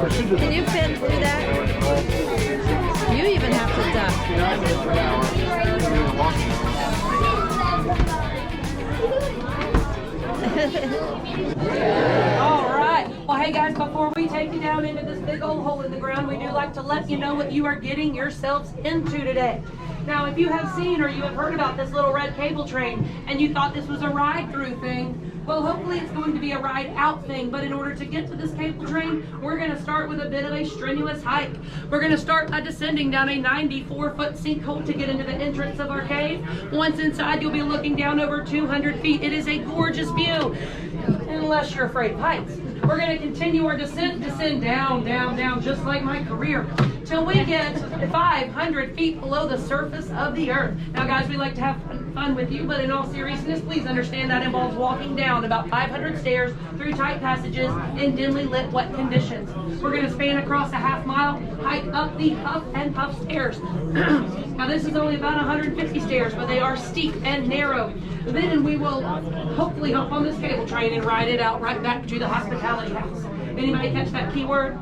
Can you fit through that? You even have to duck. All right. Well, hey guys, before we take you down into this big old hole in the ground, we do like to let you know what you are getting yourselves into today. Now, if you have seen or you have heard about this little red cable train and you thought this was a ride-through thing, well, hopefully it's going to be a ride-out thing. But in order to get to this cable train, we're going to start with a bit of a strenuous hike. We're going to start by descending down a 94-foot sinkhole to get into the entrance of our cave. Once inside, you'll be looking down over 200 feet. It is a gorgeous view, unless you're afraid of heights. We're going to continue our descent down, down, down, just like my career, till we get 500 feet below the surface of the earth. Now, guys, we like to have fun with you, but in all seriousness, please understand that involves walking down about 500 stairs through tight passages in dimly lit, wet conditions. We're going to span across a half mile, hike up the huff and puff stairs. Now, this is only about 150 stairs, but they are steep and narrow. Then we will hopefully hop on this cable train and ride it out right back to the hospitality house. Anybody catch that keyword?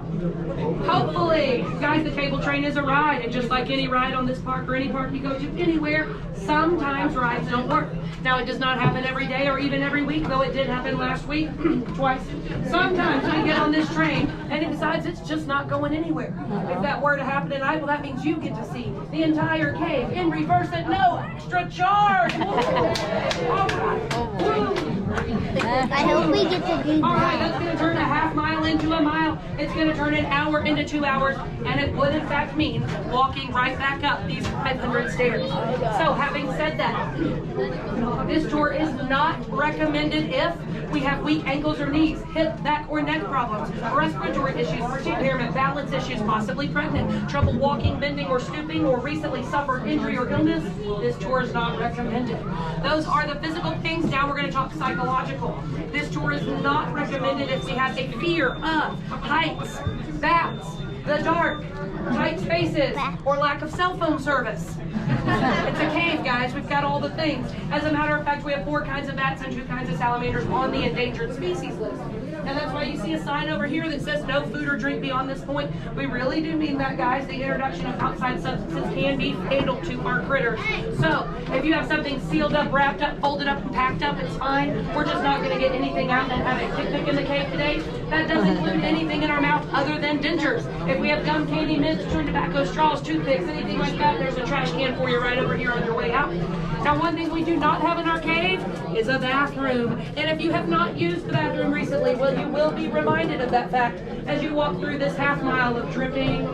Hopefully. Guys, the cable train is a ride, and just like any ride on this park or any park you go to anywhere, sometimes rides don't work. Now, it does not happen every day or even every week, though it did happen last week, twice. Sometimes we get on this train and it decides it's just not going anywhere. If that were to happen tonight, well, that means you get to see the entire cave in reverse at no extra charge. All right. I hope we get to do that. All right, that's going to turn a half mile into a mile. It's going to turn an hour into 2 hours, and it would in fact mean walking right back up these 500 stairs. So having said that, this tour is not recommended if we have weak ankles or knees, hip, back, or neck problems, respiratory issues, heart impairment, balance issues, possibly pregnant, trouble walking, bending, or stooping, or recently suffered injury or illness. This tour is not recommended. Those are the physical things. Now we're going to talk psychological. This tour is not recommended if we have a fear of heights, bats, the dark, tight spaces, or lack of cell phone service. It's a cave, guys. We've got all the things. As a matter of fact, we have 4 kinds of bats and 2 kinds of salamanders on the endangered species list. And that's why you see a sign over here that says no food or drink beyond this point. We really do mean that, guys. The introduction of outside substances can be fatal to our critters. So if you have something sealed up, wrapped up, folded up, and packed up, it's fine. We're just not going to get anything out and have a picnic in the cave today. That doesn't include anything in our mouth other than dentures. If we have gum, candy, mints, chewing tobacco, straws, toothpicks, anything like that, there's a trash can for you right over here on your way out. Now, one thing we do not have in our cave is a bathroom. And if you have not used the bathroom recently, well, you will be reminded of that fact as you walk through this half mile of dripping,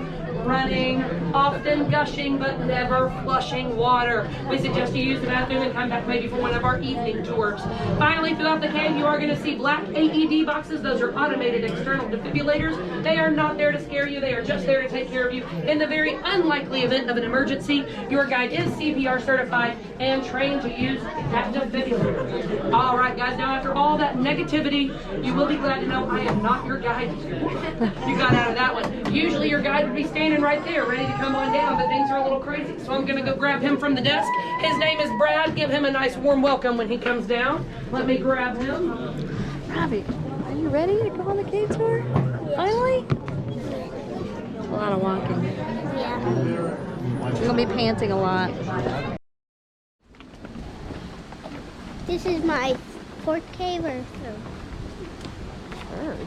running, often gushing, but never flushing water. We suggest you use the bathroom and come back maybe for one of our evening tours. Finally, throughout the cave, you are going to see black AED boxes. Those are automated external defibrillators. They are not there to scare you. They are just there to take care of you. In the very unlikely event of an emergency, your guide is CPR certified and trained to use that defibrillator. All right, guys, now after all that negativity, you will be glad to know I am not your guide. You got out of that one. Usually your guide would be standing right there ready to come on down, but things are a little crazy, so I'm going to go grab him from the desk. His name is Brad. Give him a nice warm welcome when he comes down. Let me grab him. Robbie, are you ready to go on the cave tour? Finally? A lot of walking. Yeah. You're going to be panting a lot. This is my 4th cave or Bird.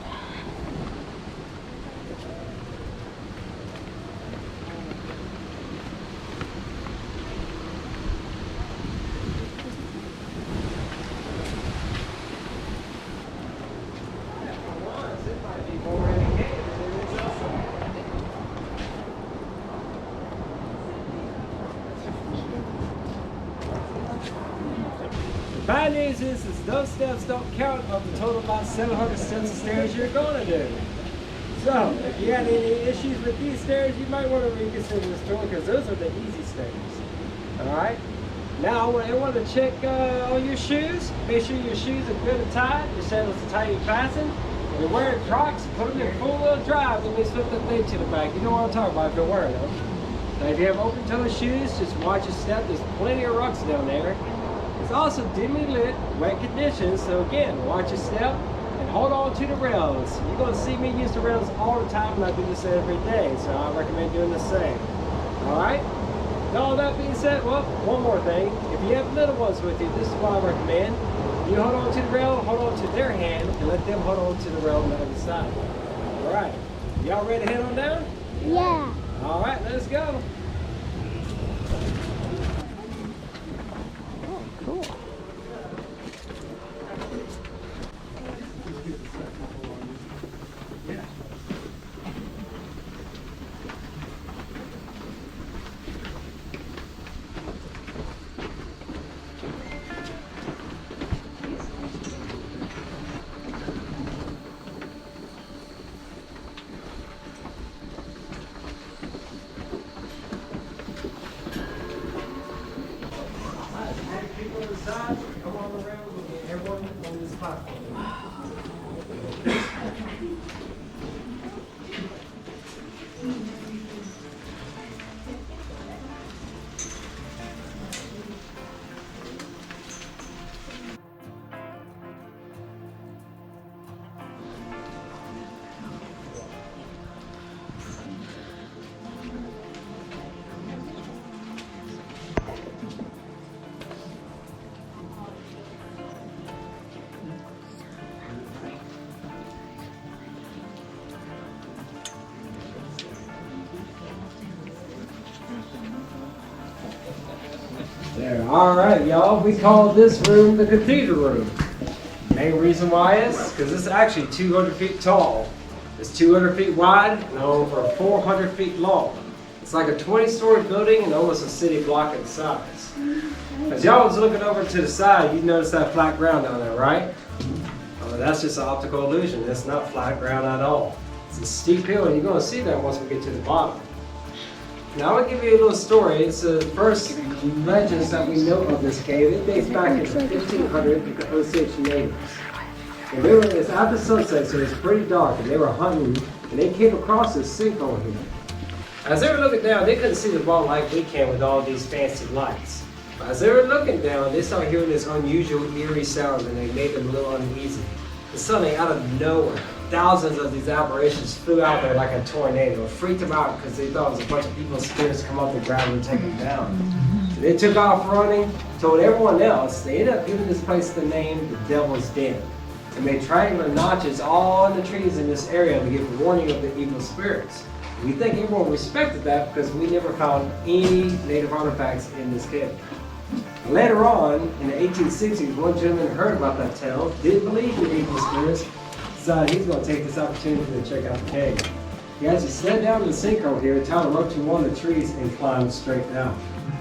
Bad news is those steps don't count on the total about 700 steps of stairs you're going to do. So, if you had any issues with these stairs, you might want to reconsider this tour because those are the easy stairs. Alright? Now, I want to check all your shoes. Make sure your shoes are good and tight. Your sandals are tightly fastened. If you're wearing Crocs, put them in full-wheel drive. Let me slip the thing to the back. You know what I'm talking about if you're wearing them. Now, if you have open-toe shoes, just watch your step. There's plenty of rocks down there. It's also dimly lit, wet conditions, so again, watch your step. and hold on to the rails. You're going to see me use the rails all the time, and I do this every day, so I recommend doing the same. All right? With all that being said, well, one more thing. If you have little ones with you, this is what I recommend. You hold on to the rail, hold on to their hand, and let them hold on to the rail on the other side. All right. Y'all ready to head on down? Yeah. All right, let's go. Oh, cool. People inside, come on the rails with me. Everyone on this platform. There, all right, y'all. We call this room the cathedral room. Main reason why is because it's actually 200 feet tall. It's 200 feet wide and over 400 feet long. It's like a 20-story building and almost a city block in size. As y'all was looking over to the side, you notice that flat ground down there, right? Oh, that's just an optical illusion. It's not flat ground at all. It's a steep hill, and you're going to see that once we get to the bottom. Now, I will give you a little story. It's the first legends that we know of this cave. It dates back into 1500 with the Osage natives. And it's after sunset, so it's pretty dark, and they were hunting, and they came across this sinkhole here. As they were looking down, they couldn't see the ball like we can with all these fancy lights. But as they were looking down, they started hearing this unusual, eerie sound, and they made them a little uneasy. And suddenly, out of nowhere, thousands of these apparitions flew out there like a tornado. It freaked them out because they thought it was a bunch of evil spirits come up and grab them and take them down. So they took off running, told everyone else. They ended up giving this place the name the Devil's Den. And made triangular notches all in the trees in this area to give warning of the evil spirits. We think everyone respected that because we never found any native artifacts in this cave. Later on, in the 1860s, one gentleman heard about that tale, didn't believe in evil spirits, decided he's going to take this opportunity to check out the cave. He actually slid down to the sinkhole here, tied a rope to one of the trees, and climbed straight down.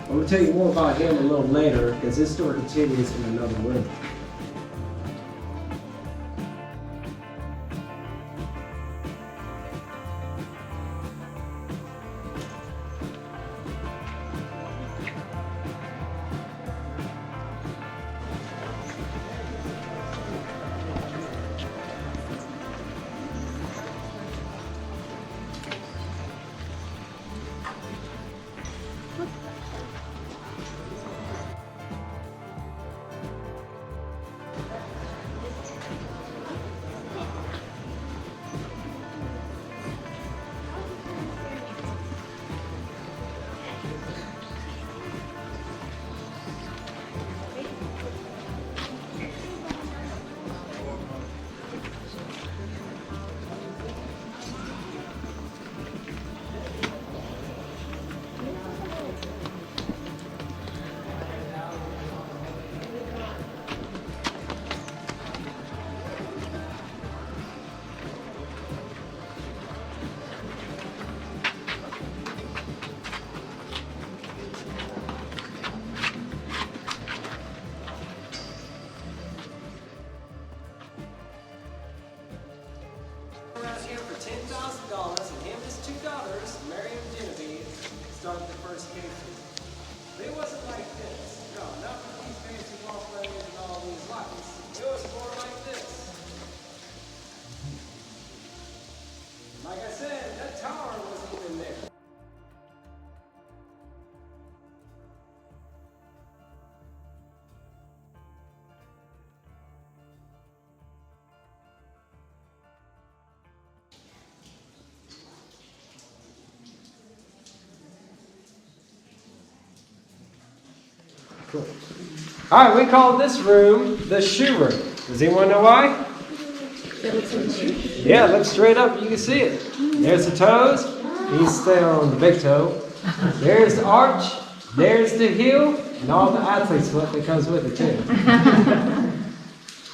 We'll tell you more about him a little later because this story continues in another room. Cool. All right, we call this room the shoe room. Does anyone know why? Yeah, look straight up. You can see it. There's the toes. He's still on the big toe. There's the arch. There's the heel. And all the athlete's foot that comes with it, too.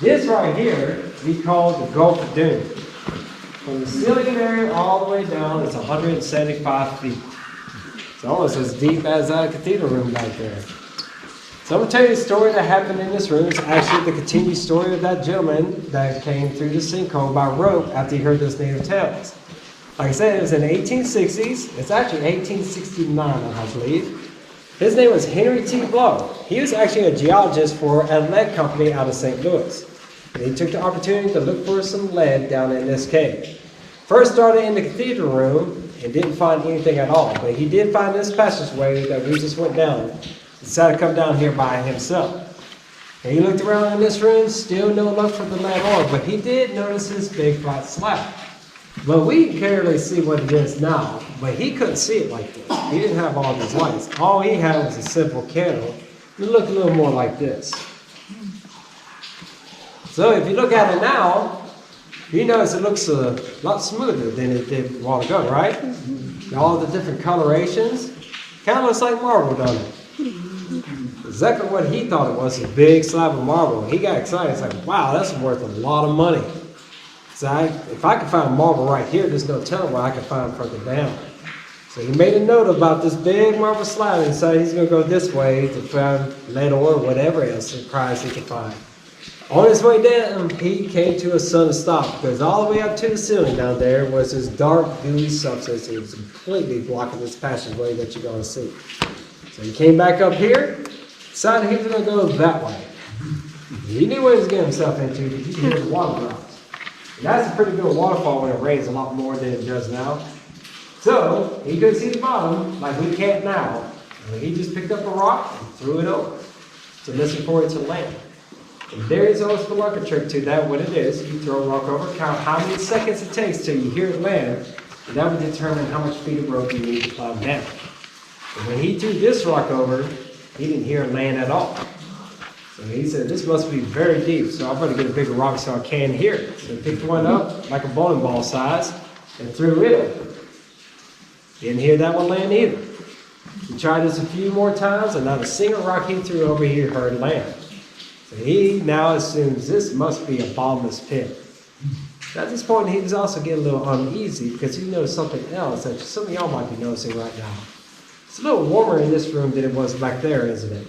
This right here, we call the Gulf of Doom. From the ceiling area all the way down, it's 175 feet. It's almost as deep as a cathedral room back there. So I'm going to tell you a story that happened in this room. It's actually the continued story of that gentleman that came through the sinkhole by rope after he heard those native tales. Like I said, it was in the 1860s. It's actually 1869, I believe. His name was Henry T. Blow. He was actually a geologist for a lead company out of St. Louis. And he took the opportunity to look for some lead down in this cave. First started in the cathedral room and didn't find anything at all. But he did find this passageway that we just went down. Decided to come down here by himself. And he looked around in this room, still no luck for the lead ore, but he did notice this big flat slab. Well, we can clearly see what it is now, but he couldn't see it like this. He didn't have all these lights. All he had was a simple candle. It looked a little more like this. So if you look at it now, you notice it looks a lot smoother than it did a while ago, right? All the different colorations. Kind of looks like marble, doesn't it? Exactly what he thought it was, a big slab of marble. He got excited. He's like, wow, that's worth a lot of money. So if I could find marble right here, there's no telling what I could find further down. So he made a note about this big marble slab and decided he's going to go this way to find lead ore or whatever else surprise he could find. On his way down, he came to a sudden stop because all the way up to the ceiling down there was this dark, gooey substance that was completely blocking this passageway that you're going to see. So he came back up here, decided he was going to go that way. He knew what he was getting himself into because you could hear the water drops. And that's a pretty good waterfall when it rains a lot more than it does now. So he couldn't see the bottom like we can't now. And he just picked up a rock and threw it over to listen for it to land. And there is always the lucky trick to that, what it is. You throw a rock over, count how many seconds it takes till you hear it land, and that will determine how much feet of rope you need to climb down. And when he threw this rock over, he didn't hear it land at all. So he said, this must be very deep, so I better get a bigger rock so I can hear it. So he picked one up, like a bowling ball size, and threw it over. Didn't hear that one land either. He tried this a few more times, and not a single rock he threw over he heard land. So he now assumes this must be a bottomless pit. At this point, he was also getting a little uneasy because he noticed something else that some of y'all might be noticing right now. It's a little warmer in this room than it was back there, isn't it?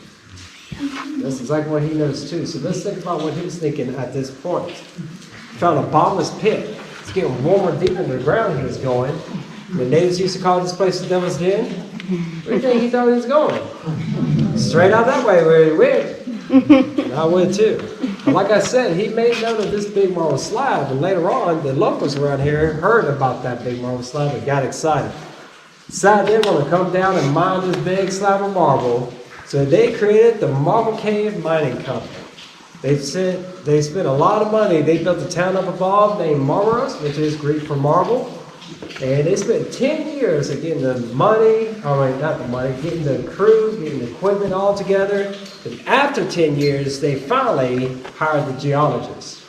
That's exactly what he noticed too. So let's think about what he was thinking at this point. He found a bottomless pit. It's getting warmer deep into the ground he was going. The natives used to call this place the Devil's Den. Where do you think he thought he was going? Straight out that way where he went. And I would too. But like I said, he made note of this big marble slab, and later on, the locals around here heard about that big marble slab and got excited. Decided they were going to come down and mine this big slab of marble, so they created the Marble Cave Mining Company. They spent a lot of money. They built a town up above named Marmaros, which is Greek for marble. And they spent 10 years of getting the money, getting the crew, getting the equipment all together. And after 10 years, they finally hired the geologists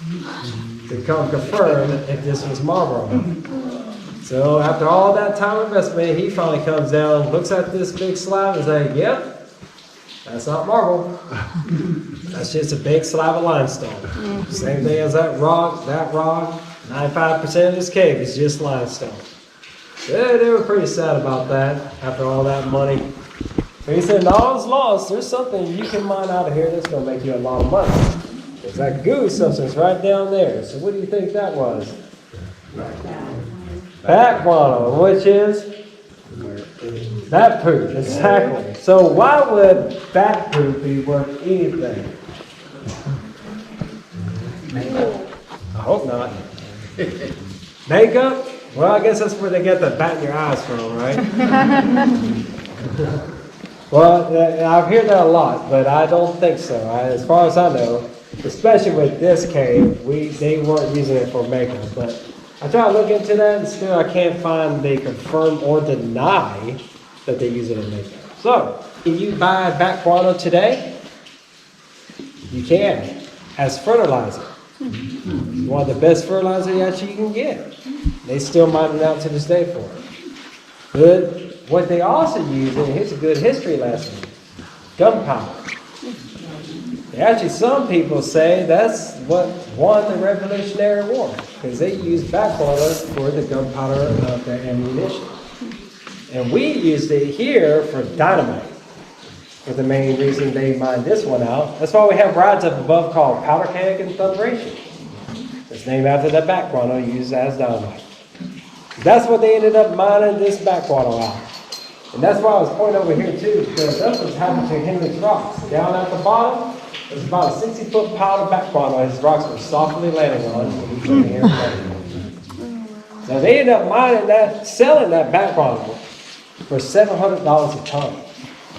to come confirm if this was marble. So after all that time investment, he finally comes down, looks at this big slab and says, yep, that's not marble. That's just a big slab of limestone. Same thing as that rock, 95% of this cave is just limestone. Yeah, they were pretty sad about that after all that money. But he said, all is lost. There's something you can mine out of here that's going to make you a lot of money. There's that gooey substance right down there. So what do you think that was? Bat guano, which is? Bat poop, exactly. So why would bat poop be worth anything? I hope not. Makeup? Well, I guess that's where they get the bat in your eyes from, right? Well, I've heard that a lot, but I don't think so. As far as I know, especially with this cave, they weren't using it for makeup. But I try to look into that, and still I can't find they confirm or deny that they use it in makeup. So, can you buy bat guano today? You can, as fertilizer. One of the best fertilizer actually you can get. They still mine it out to this day for it. But what they also use, and here's a good history lesson, gunpowder. Actually, some people say that's what won the Revolutionary War, because they used backwater for the gunpowder of their ammunition. And we used it here for dynamite. For the main reason they mined this one out. That's why we have rods up above called powder keg and thunderation. It's named after that backwater used as dynamite. That's what they ended up mining this backwater out. And that's why I was pointing over here too, because that's what's happened to Henry's rocks. Down at the bottom, there's about a 60-foot pile of backwater his rocks were softly landing on when he came here. So they ended up mining that, selling that backwater for $700 a ton.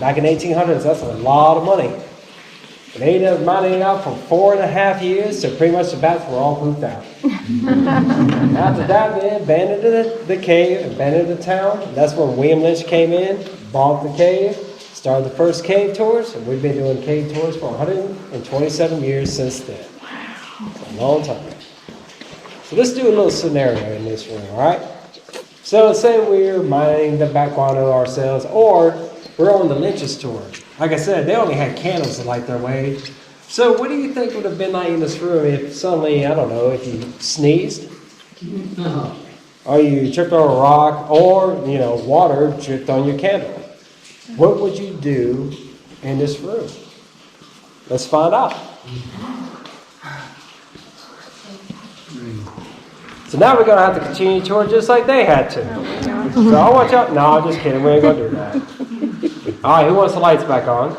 Back in 1800s, that's a lot of money. And they ended up mining it out for 4.5 years, so pretty much the bats were all pooped out. After that, they abandoned the cave, abandoned the town. That's when William Lynch came in, bought the cave, started the first cave tours, and we've been doing cave tours for 127 years since then. It's a long time. So let's do a little scenario in this room, all right? So say we're mining the backwater ourselves, or we're on the Lynch's tour. Like I said, they only had candles to light their way. So what do you think would have been like in this room if suddenly, I don't know, if you sneezed? Or you tripped on a rock, or, water dripped on your candle? What would you do in this room? Let's find out. So now we're going to have to continue the tour just like they had to. So I want y'all, no, I'm just kidding, we ain't going to do that. All right, who wants the lights back on?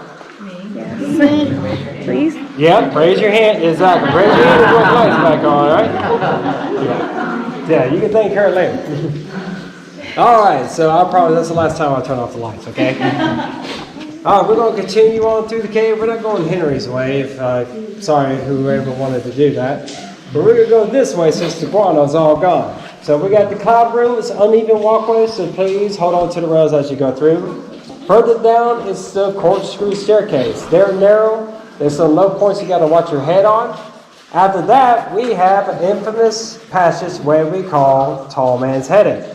Me. Please? Yeah, raise your hand. Exactly. Raise your hand if you want the lights back on, all right? Yeah, you can thank her later. All right, so that's the last time I turn off the lights, okay? All right, we're going to continue on through the cave. We're not going Henry's way. Sorry, whoever wanted to do that. But we're going to go this way since the guano's all gone. So we got the cloud room. It's uneven walkways, so please hold on to the rails as you go through. Further down is the corkscrew staircase. They're narrow. There's some low points you got to watch your head on. After that, we have an infamous passage where we call Tall Man's Headache.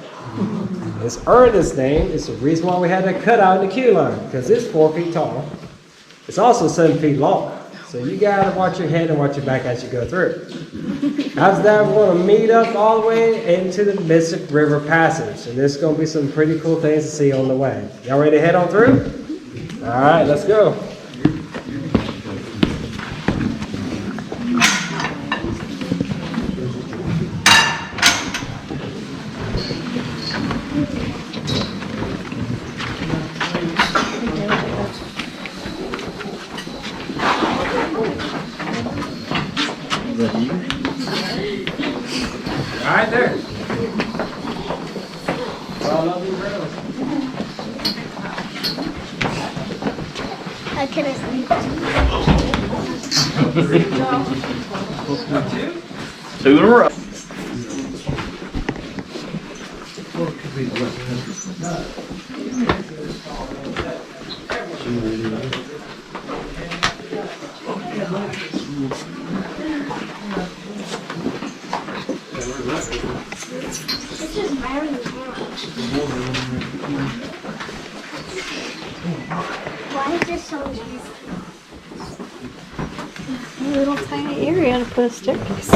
It's earned its name. It's the reason why we had that cutout in the queue line, because it's 4 feet tall. It's also 7 feet long. So you got to watch your head and watch your back as you go through. After that, we're going to meet up all the way into the Mystic River Passage. And there's going to be some pretty cool things to see on the way. Y'all ready to head on through? All right, let's go. Right there. Well, lovely rails. Can I sleep? Two in a row. This is very hard. Why is this so easy? A little tiny area to put a staircase.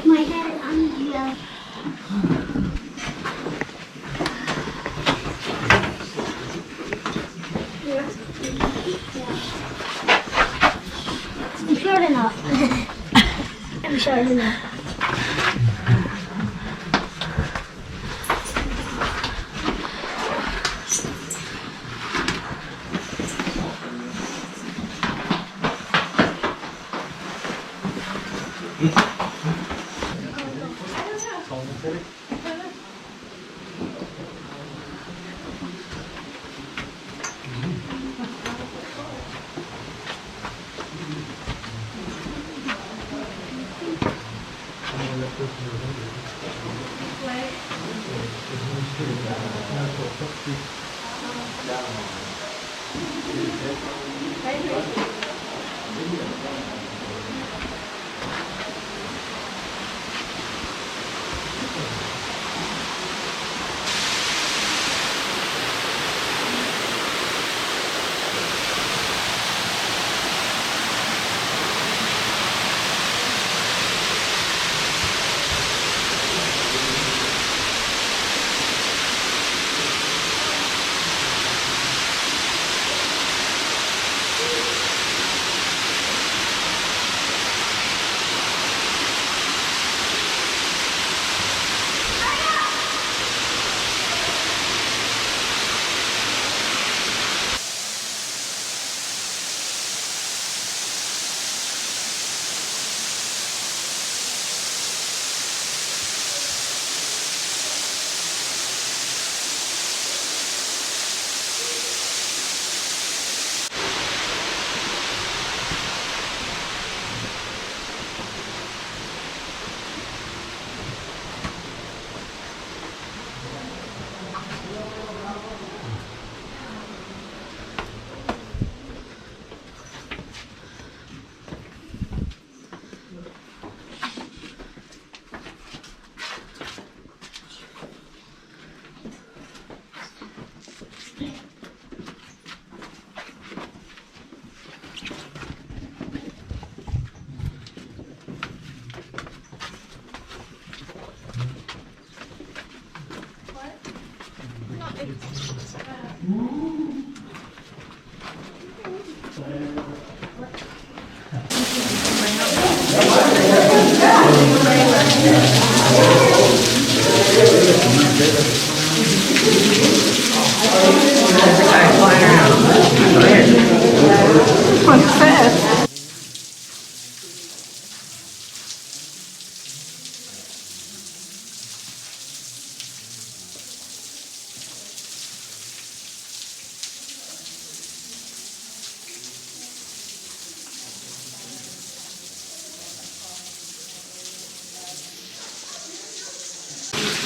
My head on the I'm short enough. I'm short enough.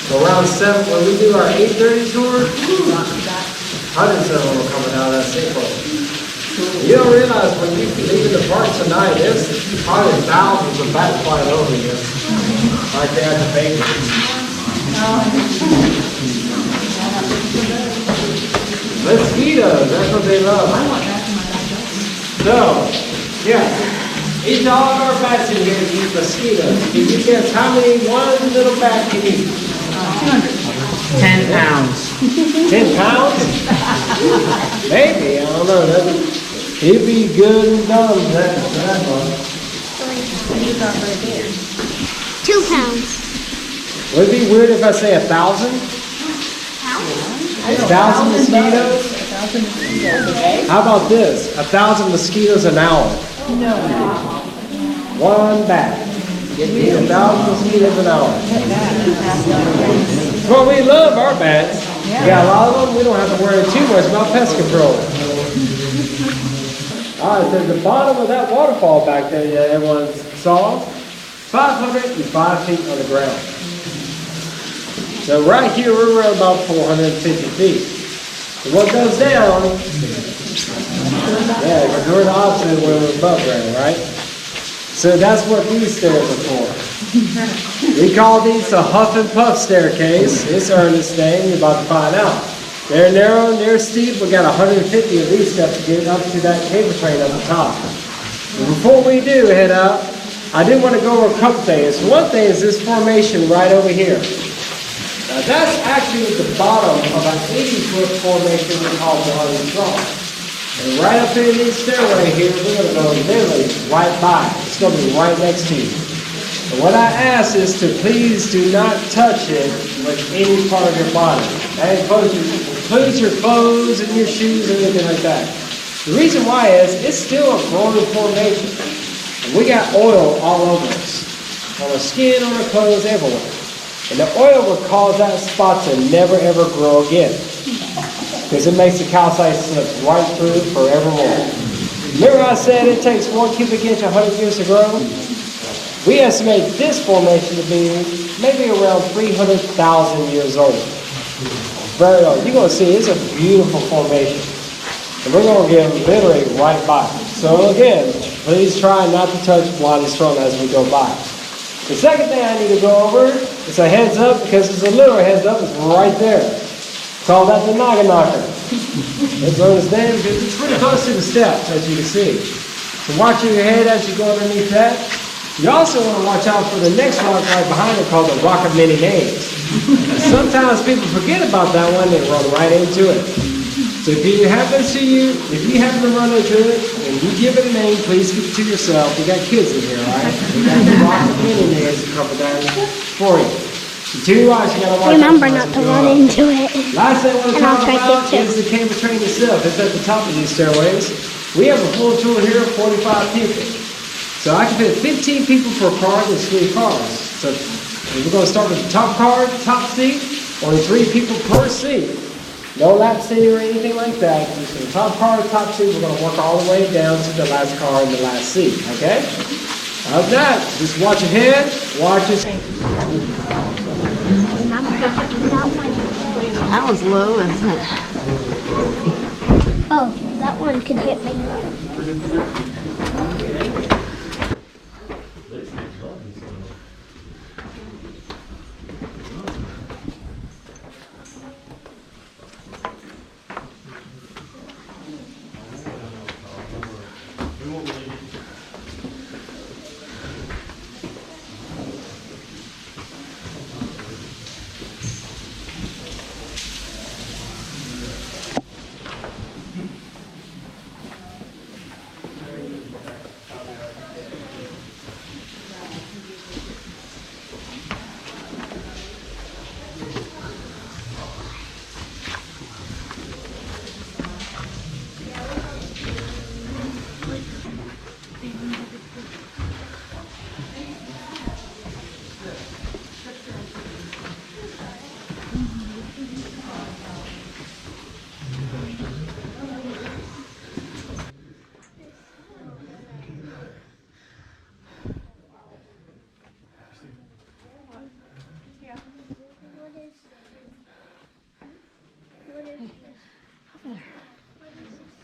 Around 7, when we do our 8:30 tour, hundreds of them are coming out of that sinkhole. You don't realize when you leave in the park tonight, there's probably thousands of bats flying over you, like they had the bakery. Mosquitoes, that's what they love. So, yeah, each all of our bats in here eat mosquitoes. Can you guess how many one little bat can eat? 10 pounds. 10 pounds? Maybe, I don't know. He'd be good and done for that one. 2 pounds. Would it be weird if I say 1,000? 1,000 mosquitoes? How about this? 1,000 mosquitoes an hour. One bat. Get me 1,000 mosquitoes an hour. Well, we love our bats. Yeah, a lot of them, we don't have to worry too much about pest control. All right, so the bottom of that waterfall back there that everyone saw, 505 feet on the ground. So right here, we're around about 450 feet. So what goes down, yeah, because we're the opposite when we're above ground, right? So that's what these stairs are for. We call these the huff and puff staircase. It's Ernest's thing, you're about to find out. They're narrow and they're steep. We got 150 of these steps to get up to that cable train up the top. And before we do head up, I do want to go over a couple things. One thing is this formation right over here. Now that's actually at the bottom of an 80-foot formation we call the undisturbed. And right up in this stairway here, we're going to go literally right by. It's going to be right next to you. And what I ask is to please do not touch it with any part of your body. That includes your clothes and your shoes and anything like that. The reason why is it's still a growing formation. And we got oil all over us. On our skin, on our clothes, everywhere. And the oil will cause that spot to never ever grow again. Because it makes the calcite slip right through forevermore. Remember I said it takes 1 cubic inch 100 years to grow? We estimate this formation to be maybe around 300,000 years old. Very old. You're going to see it's a beautiful formation. And we're going to get literally right by. So again, please try not to touch Blondie's throne as we go by. The second thing I need to go over is a heads up, because it's a literal heads up. It's right there. Call that the Naga Knocker. It's on its name because it's pretty close to the steps, as you can see. So watch your head as you go underneath that. You also want to watch out for the next rock right behind it called the Rock of Many Names. Sometimes people forget about that one, they run right into it. So if you happen to run into it, and you give it a name, please keep it to yourself. We got kids in here, right? We got the Rock of Many Names to cover that for you. The two rocks you gotta watch out. Remember not to run into it. Last thing I want to talk about is the camper train itself. It's at the top of these stairways. We have a full tour here of 45 people. So I can fit 15 people per car. There's 3 cars. So we're going to start with the top car, top seat, only 3 people per seat. No lap seat or anything like that. Just the top car, top seat. We're going to work all the way down to the last car and the last seat. Okay? How's that? Just watch ahead. Watch it. That one's low, isn't it? Oh, that one could hit me.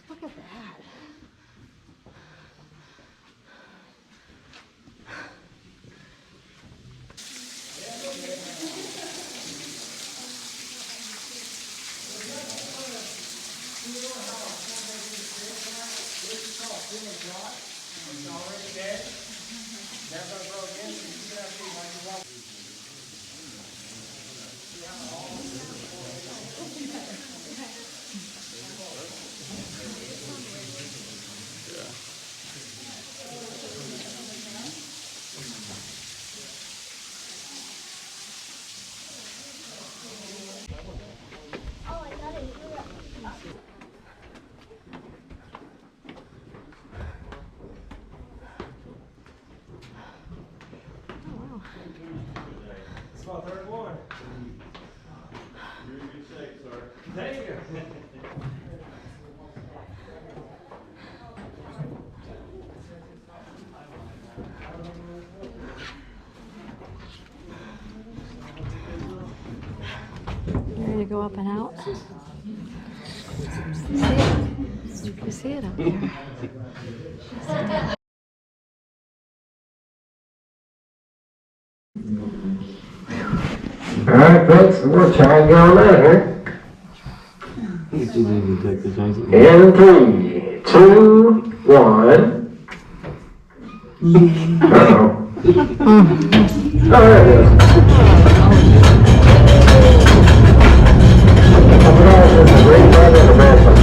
Look at that. It's my third one. You're in good shape, sir. Thank you. You ready to go up and out? See it? You can see it up there. Alright folks, we're trying to go down here. In 3, 2, 1. Uh-oh. Oh, there it is. This is a great brother and a grandson.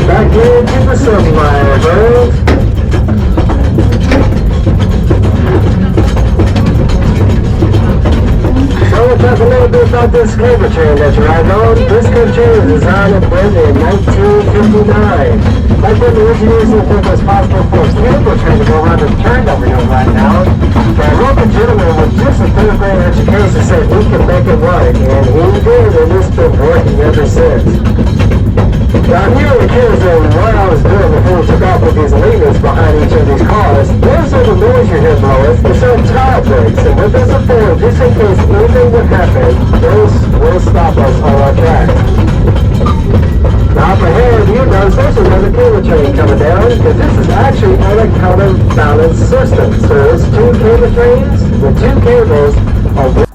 Back into the sunlight, bro. So we'll talk a little bit about this camper train that you're riding on. This camper train was designed and built in 1959. Like when the engineers didn't think it was possible for a cable train to go around the turn over here right now. The local gentleman with just a third grade education said he can make it work, and he did, and it's been working ever since. Now here it is what I was doing before we took off with these leaders behind each of these cars. Those are the noise you hear blowing. It's our tire brakes, and with this afford, just in case anything would happen, those will stop us on our tracks. Now up ahead, you notice there's another cable train coming down, because this is actually on a counterbalance system. So it's two cable trains with two cables on